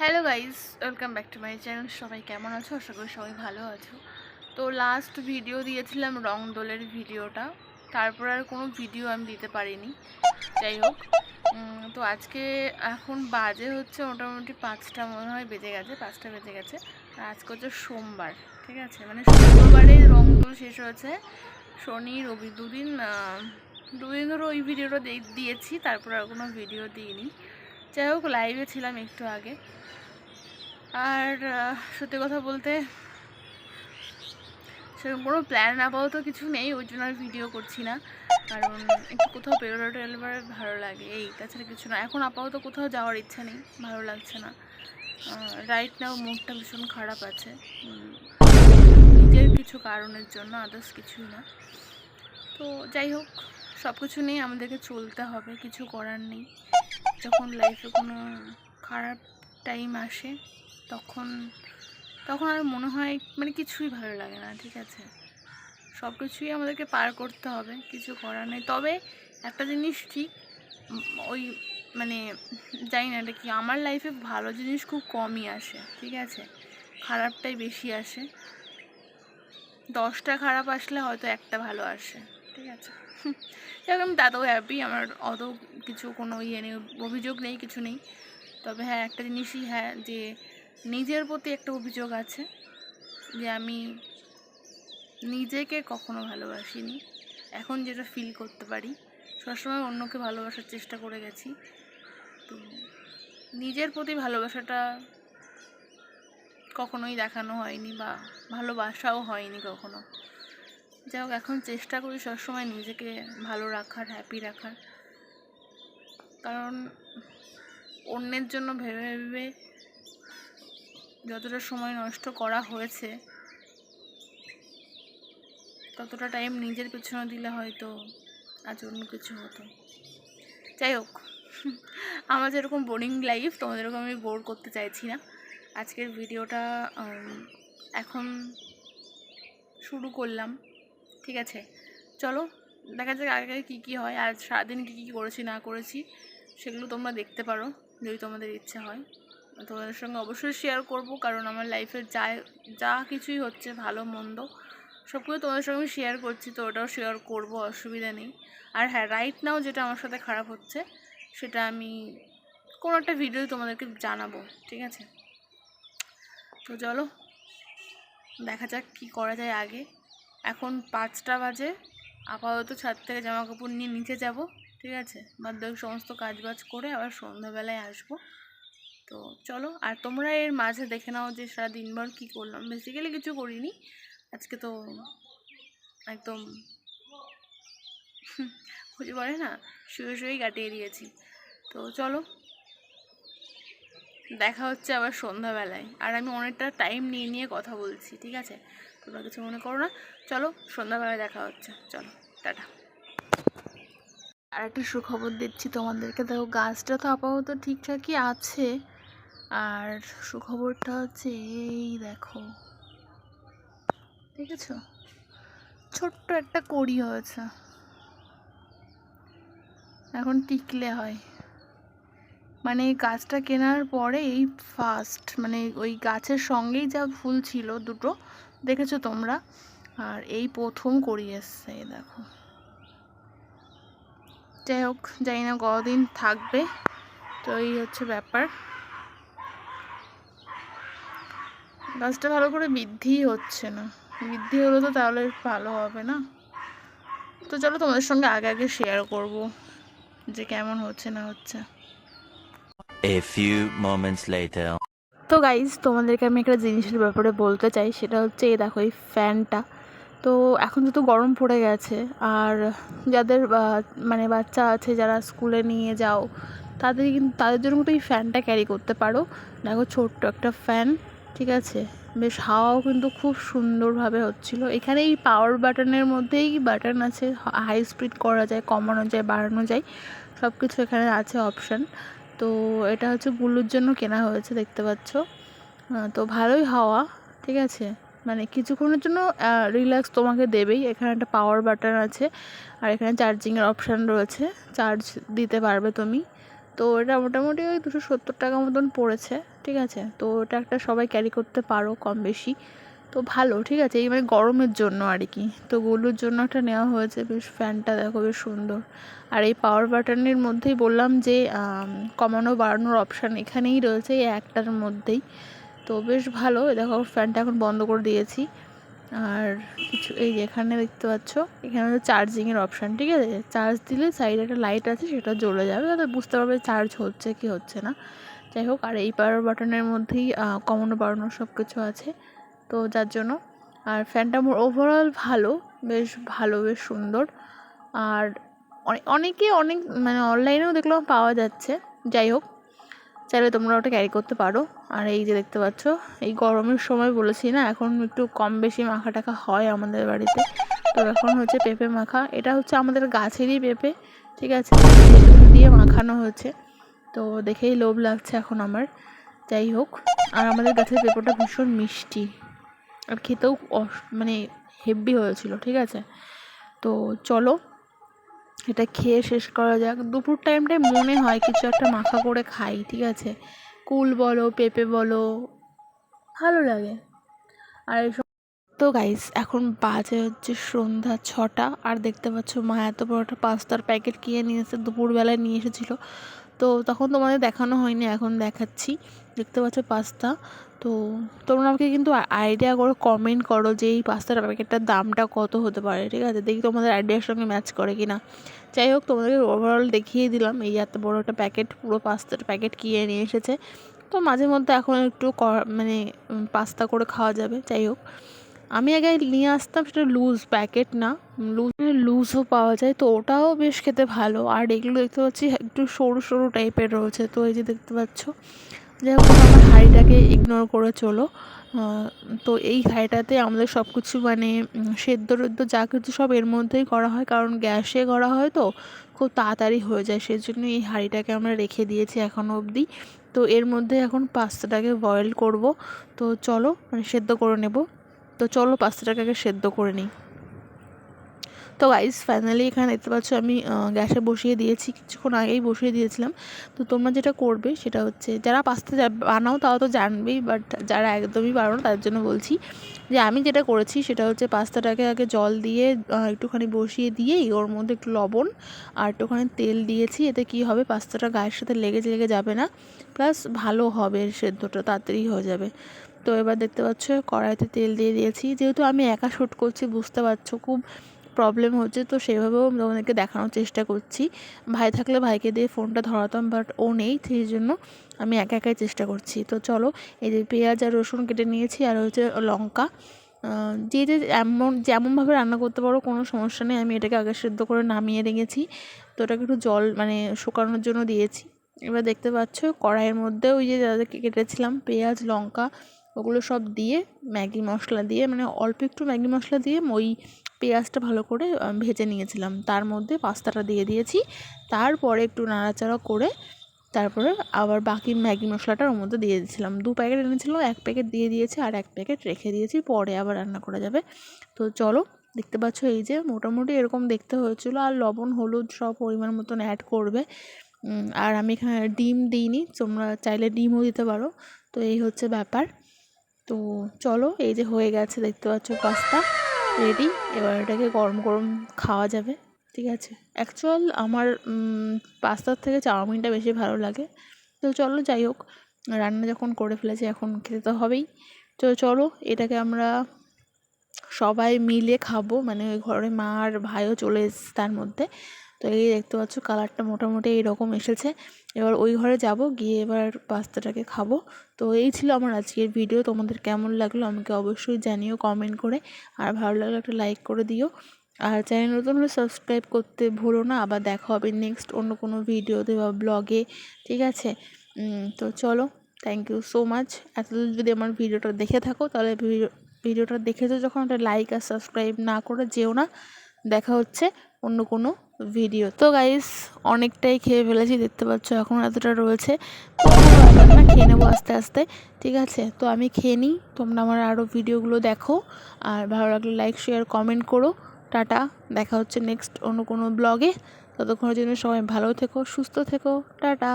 Hello guys, welcome back to my channel. সবাই কেমন আছো? আশা করি সবাই ভালো আছো। তো লাস্ট ভিডিও দিয়েছিলাম রং দোলের ভিডিওটা, তারপর আর কোনো ভিডিও আমি দিতে পারিনি। যাই হোক, তো আজকে এখন বাজে হচ্ছে মোটামুটি 5টা মনে হয় বেজে গেছে, 5টা বেজে গেছে। আর আজকে হচ্ছে সোমবার, ঠিক আছে, মানে শুক্রবারে রং দোল শেষ হয়েছে। শনি রবি দুদিন ধরে ওই ভিডিওটা দিয়েছি, তারপর আর কোনো ভিডিও দিইনি। যাই হোক, লাইভে ছিলাম একটু আগে। আর সত্যি কথা বলতে সেরকম কোনো প্ল্যান আপাতত কিছু নেই, ওই জন্য আর ভিডিও করছি না। কারণ একটু কোথাও বেরোলে ভালো লাগে, এই তাছাড়া কিছু না। এখন আপাতত কোথাও যাওয়ার ইচ্ছা নেই, ভালো লাগছে না। রাইট নাও মুডটা ভীষণ খারাপ আছে, নিজের কিছু কারণের জন্য, আদার্স কিছুই না। তো যাই হোক, সব কিছু নিয়ে আমাদেরকে চলতে হবে, কিছু করার নেই। যখন লাইফে কোনো খারাপ টাইম আসে তখন আর মনে হয় মানে কিছুই ভালো লাগে না, ঠিক আছে। সব কিছুই আমাদেরকে পার করতে হবে, কিছু করার নেই। তবে একটা জিনিস ঠিক, ওই মানে জানি না এটা কি, আমার লাইফে ভালো জিনিস খুব কমই আসে, ঠিক আছে, খারাপটাই বেশি আসে। 10টা খারাপ আসলে হয়তো একটা ভালো আসে, ঠিক আছে। যাই হোক, আমি তাতেও হ্যাপি, আমার অত কিছু কোনো ইয়ে নেই, অভিযোগ নেই, কিছু নেই। তবে হ্যাঁ, একটা জিনিসই হ্যাঁ, যে নিজের প্রতি একটা অভিযোগ আছে, যে আমি নিজেকে কখনো ভালোবাসিনি। এখন যেটা ফিল করতে পারি, সবসময় অন্যকে ভালোবাসার চেষ্টা করে গেছি, তো নিজের প্রতি ভালোবাসাটা কখনোই দেখানো হয়নি, বা ভালোবাসাও হয়নি কখনো। যাই হোক, এখন চেষ্টা করি সবসময় নিজেকে ভালো রাখার, হ্যাপি রাখার। কারণ অন্যের জন্য ভেবে ভেবে যতটা সময় নষ্ট করা হয়েছে, ততটা টাইম নিজের পেছনে দিলে হয়তো আজ অন্য কিছু হতো। যাই হোক, আমার যেরকম বোরিং লাইফ, তোমাদের এরকম আমি বোর করতে চাইছি না। আজকের ভিডিওটা এখন শুরু করলাম, ঠিক আছে। চলো দেখা যাক আগে কী কী হয়, আর সারাদিন কী কী করেছি না করেছি সেগুলো তোমরা দেখতে পারো যদি তোমাদের ইচ্ছে হয়। তোমাদের সঙ্গে অবশ্যই শেয়ার করব, কারণ আমার লাইফের যা কিছুই হচ্ছে, ভালো মন্দ, সব কিছু তোমাদের সঙ্গে শেয়ার করছি, তো ওটাও শেয়ার করব, অসুবিধা নেই। আর হ্যাঁ, রাইট নাও যেটা আমার সাথে খারাপ হচ্ছে সেটা আমি কোনো একটা ভিডিও তোমাদেরকে জানাবো, ঠিক আছে। তো চলো দেখা যাক কী করা যায় আগে। এখন 5টা বাজে, আপাতত ছাদ থেকে জামা কাপড় নিয়ে নিচে যাব, ঠিক আছে, বাকি সমস্ত কাজবাজ করে আবার সন্ধ্যাবেলায় আসবো। তো চলো, আর তোমরা এর মাঝে দেখে নাও যে সারা দিনভর কী করলাম। বেসিক্যালি কিছু করিনি আজকে, তো একদম খুঁজে পড়ে না, শুয়ে শুয়েই কাটিয়ে দিয়েছি। তো চলো দেখা হচ্ছে আবার সন্ধ্যাবেলায়। আর আমি অনেকটা টাইম নিয়ে কথা বলছি, ঠিক আছে, তোমরা কিছু মনে করো না। চলো সন্ধ্যাবেলায় দেখা হচ্ছে, চলো টাটা। আর একটা সুখবর দিচ্ছি তোমাদেরকে, দেখো গাছটা তো আপাতত ঠিকঠাকই আছে। আর সুখবরটা হচ্ছে এই দেখো, দেখেছো, ছোট্ট একটা কড়ি হয়েছে, এখন টিকলে হয়। মানে গাছটা কেনার পরে এই ফার্স্ট, মানে ওই গাছের সঙ্গেই যা ফুল ছিল দুটো, দেখেছো তোমরা, আর এই প্রথম কড়ি এসছে, এই দেখো। যাই হোক, জানি না কতদিন থাকবে, তো এই হচ্ছে ব্যাপার। গাছটা ভালো করে বৃদ্ধিই হচ্ছে না, বৃদ্ধি হলে তো তাহলে ভালো হবে না। তো চলো তোমাদের সঙ্গে আগে শেয়ার করব যে কেমন হচ্ছে না হচ্ছে। A few moments later. তো গাইজ, তোমাদেরকে আমি একটা জিনিসের ব্যাপারে বলতে চাই, সেটা হচ্ছে এই দেখো, এই ফ্যানটা। তো এখন যেহেতু গরম পড়ে গেছে, আর যাদের মানে বাচ্চা আছে যারা স্কুলে নিয়ে যাও, তাদের জন্য কিন্তু এই ফ্যানটা ক্যারি করতে পারো। দেখো ছোট্ট একটা ফ্যান, ঠিক আছে, বেশ হাওয়াও কিন্তু খুব সুন্দরভাবে হচ্ছিলো। এখানে এই পাওয়ার বাটনের মধ্যেই বাটন আছে, হাই স্পিড করা যায়, কমানো যায়, বাড়ানো যায়, সব কিছু এখানে আছে অপশান। তো এটা হচ্ছে বুলুর জন্য কেনা হয়েছে, দেখতে পাচ্ছ। তো ভালোই হাওয়া, ঠিক আছে, মানে কিছুক্ষণের জন্য রিল্যাক্স তোমাকে দেবেই। এখানে একটা পাওয়ার বাটন আছে, আর এখানে চার্জিংয়ের অপশান রয়েছে, চার্জ দিতে পারবে তুমি। তো এটা মোটামুটি ওই 270 টাকা মতন পড়েছে, ঠিক আছে, তো এটা একটা সবাই ক্যারি করতে পারো কম বেশি, তো ভালো, ঠিক আছে, এই মানে গরমের জন্য আর কি। তো গুলোর জন্য একটা নেওয়া হয়েছে, বেশ ফ্যানটা দেখো বেশ সুন্দর। আর এই পাওয়ার বাটনের মধ্যেই বললাম যে কমানো বাড়ানোর অপশান এখানেই রয়েছে, এই একটার মধ্যেই। তো বেশ ভালো। দেখো ফ্যানটা এখন বন্ধ করে দিয়েছি। আর কিছু এই যে এখানে দেখতে পাচ্ছ, এখানে হচ্ছে চার্জিংয়ের অপশান, ঠিক আছে, চার্জ দিলে সাইডে একটা লাইট আছে, সেটা জ্বলে যাবে, তাহলে বুঝতে পারবে চার্জ হচ্ছে কি হচ্ছে না। যাই হোক, আর এই পাওয়ার বাটনের মধ্যেই কমানো বাড়ানো সব কিছু আছে, তো যার জন্য। আর ফ্যানটা ওভারঅল ভালো, বেশ ভালো, বেশ সুন্দর। আর অনেকে অনেক মানে অনলাইনেও দেখলাম পাওয়া যাচ্ছে। যাই হোক, চাইলে তোমরা ওটা ক্যারি করতে পারো। আর এই যে দেখতে পাচ্ছ, এই গরমের সময় বলেছি না, এখন একটু কম বেশি মাখা টাখা হয় আমাদের বাড়িতে। তো এখন হচ্ছে পেঁপে মাখা, এটা হচ্ছে আমাদের গাছেরই পেঁপে, ঠিক আছে, তেঁতুল দিয়ে মাখানো হয়েছে। তো দেখেই লোভ লাগছে এখন আমার। যাই হোক, আর আমাদের গাছের পেঁপেটা ভীষণ মিষ্টি, আর খেতেও মানে হেভি হয়েছিল, ঠিক আছে। তো চলো এটা খেয়ে শেষ করা যাক। দুপুর টাইমটায় মনে হয় কিছু একটা মাখা করে খাই, ঠিক আছে, কুল বলো পেঁপে বলো, ভালো লাগে। আর তো গাইস, এখন বাজে হচ্ছে সন্ধ্যা 6টা। আর দেখতে পাচ্ছ মা এত বড় একটা পাস্তার প্যাকেট কিনে নিয়ে এসে দুপুরবেলায় নিয়ে এসেছিলো। তো তখন তোমাদের দেখানো হয়নি, এখন দেখাচ্ছি। দেখতে পাচ্ছ পাস্তা। তো তোমরা আমাকে কিন্তু আইডিয়া করে কমেন্ট করো যে এই পাস্তার প্যাকেটটার দামটা কত হতে পারে, ঠিক আছে, দেখি তোমাদের আইডিয়ার সঙ্গে ম্যাচ করে কি না। যাই হোক, তোমাদেরকে ওভারঅল দেখিয়ে দিলাম, এই এত বড় একটা প্যাকেট, পুরো পাস্তার প্যাকেট কিনে নিয়ে এসেছে। তো মাঝে মধ্যে এখন একটু মানে পাস্তা করে খাওয়া যাবে। যাই হোক, আমি আগে নিয়ে আসতাম সেটা লুজ প্যাকেট, না লুজও পাওয়া যায়, তো ওটাও বেশ খেতে ভালো। আর এগুলো দেখতে পাচ্ছি একটু সরু সরু টাইপের রয়েছে, তো এই যে দেখতে পাচ্ছ। যাই হোক, আমার হাঁড়িটাকে ইগনোর করে চলো। তো এই হাঁড়িটাতে আমাদের সব কিছু মানে সেদ্ধ টেদ্ধ যা কিছু সব এর মধ্যেই করা হয়, কারণ গ্যাসে করা হয় তো খুব তাড়াতাড়ি হয়ে যায়, সেই জন্য এই হাঁড়িটাকে আমরা রেখে দিয়েছি এখনও অবধি। তো এর মধ্যে এখন পাস্তাটাকে বয়েল করব। তো চলো মানে সেদ্ধ করে নেব। তো চলো পাস্তাটাকে আগে সেদ্ধ করে নিই। তো গাইস, ফাইনালি এখানে দেখতে পাচ্ছ আমি গ্যাসে বসিয়ে দিয়েছি, কিছুক্ষণ আগেই বসিয়ে দিয়েছিলাম। তো তোমরা যেটা করবে সেটা হচ্ছে, যারা পাস্তা বানাও তাও তো জানবেই, বাট যারা একদমই পারো না তাদের জন্য বলছি যে আমি যেটা করেছি সেটা হচ্ছে পাস্তাটাকে আগে জল দিয়ে একটুখানি বসিয়ে দিয়েই ওর মধ্যে একটু লবণ আর একটুখানি তেল দিয়েছি। এতে কি হবে, পাস্তাটা গায়ের সাথে লেগে যাবে না, প্লাস ভালো হবে, সেদ্ধটা তাড়াতাড়ি হয়ে যাবে। তো এবার দেখতে পাচ্ছ কড়াইতে তেল দিয়ে দিয়েছি, যেহেতু আমি একা শ্যুট করছি বুঝতে পারছো খুব প্রবলেম হচ্ছে, তো সেভাবেও তোমাদেরকে দেখানোর চেষ্টা করছি। ভাই থাকলে ভাইকে দিয়ে ফোনটা ধরাতাম, বাট ও নেই, সেই জন্য আমি একা একাই চেষ্টা করছি। তো চলো, এই যে পেঁয়াজ আর রসুন কেটে নিয়েছি, আর হচ্ছে লঙ্কা, যে যেমনভাবে রান্না করতে পারো কোনো সমস্যা নেই। আমি এটাকে আগে সেদ্ধ করে নামিয়ে রেখেছি, তো ওটাকে একটু জল মানে শুকানোর জন্য দিয়েছি। এবার দেখতে পাচ্ছ কড়াইয়ের মধ্যে ওই যে যাদেরকে কেটেছিলাম পেঁয়াজ লঙ্কা, ওগুলো সব দিয়ে ম্যাগি মশলা দিয়ে, মানে অল্প একটু ম্যাগি মশলা দিয়ে ওই পেঁয়াজটা ভালো করে ভেজে নিয়েছিলাম, তার মধ্যে পাস্তাটা দিয়ে দিয়েছি। তারপরে একটু নাড়াচাড়া করে তারপরে আবার বাকি ম্যাগি মশলাটা ওর মধ্যে দিয়ে দিয়েছিলাম। 2 প্যাকেট এনেছিলাম, 1 প্যাকেট দিয়ে দিয়েছি আর 1 প্যাকেট রেখে দিয়েছি, পরে আবার রান্না করা যাবে। তো চলো, দেখতে পাচ্ছ এই যে মোটামুটি এরকম দেখতে হয়েছিল। আর লবণ হলুদ সব পরিমাণ মতন অ্যাড করবে। আর আমি এখানে ডিম দিইনি, তোমরা চাইলে ডিমও দিতে পারো। তো এই হচ্ছে ব্যাপার। তো চলো, এই যে হয়ে গেছে, দেখতে পাচ্ছ পাস্তা রেডি। এবার এটাকে গরম গরম খাওয়া যাবে, ঠিক আছে। অ্যাকচুয়াল আমার পাস্তার থেকে চাউমিনটা বেশি ভালো লাগে। তো চলো, যাই হোক, রান্না যখন করে ফেলেছি এখন খেতে তো হবেই। তো চলো, এটাকে আমরা সবাই মিলে খাবো, মানে ওই ঘরে মা আর ভাইও চলে এসেছে তার মধ্যে। তো এই দেখতে পাচ্ছ কালারটা মোটামুটি এইরকম এসেছে। এবার ওই ঘরে যাব, গিয়ে এবার পাস্তাটাকে খাবো। তো এই ছিল আমার আজকের ভিডিও। তোমাদের কেমন লাগলো আমাকে অবশ্যই জানিও কমেন্ট করে। আর ভালো লাগলে একটা লাইক করে দিও। আর চ্যানেল নতুন হলে সাবস্ক্রাইব করতে ভুলো না। আবার দেখা হবে নেক্সট অন্য কোনো ভিডিওতে বা ব্লগে, ঠিক আছে। তো চলো, থ্যাংক ইউ সো মাচ। এতদূর যদি আমার ভিডিওটা দেখে থাকো, তাহলে ভিডিওটা দেখেছো যখন একটা লাইক আর সাবস্ক্রাইব না করে যেও না। দেখা হচ্ছে অন্য কোনো ভিডিও। তো গাইস, অনেকটাই খেয়ে ফেলেছি, দেখতে পাচ্ছ এখন এতটা রয়েছে। তো কোনো ব্যাপার না, খেয়ে নেবো আস্তে আস্তে, ঠিক আছে। তো আমি খেয়ে নিই, তোমরা আমার আরও ভিডিওগুলো দেখো। আর ভালো লাগলে লাইক শেয়ার কমেন্ট করো। টাটা, দেখা হচ্ছে নেক্সট অন্য কোনো ব্লগে। ততক্ষণের জন্য সবাই ভালো থেকো, সুস্থ থেকো, টাটা।